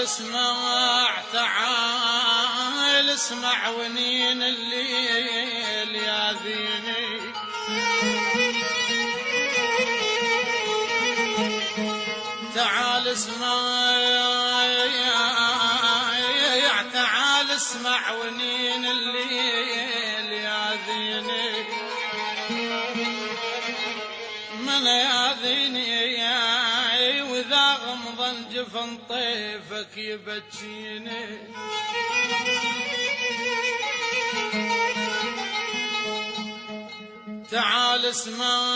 اسمع تعال اسمع ونين الليل ياذيني تعال اسمع تعال اسمع ونين الليل ياذيني من ياذيني وإذا غمض الجفن طيفك يبكيني تعال اسمع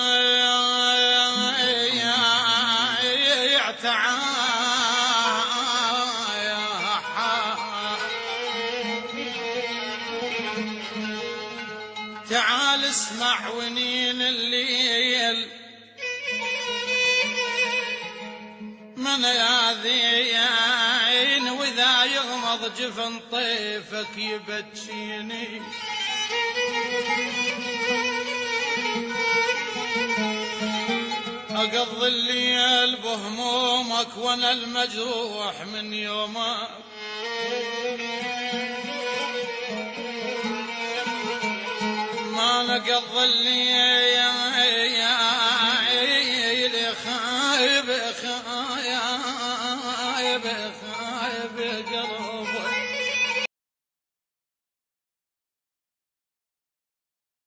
تعال اسمع ونين الليل من ياذين وإذا يغمض جفن طيفك يبكيني أقضي الليل بهمومك وانا المجروح من يومك ما نقضي الليل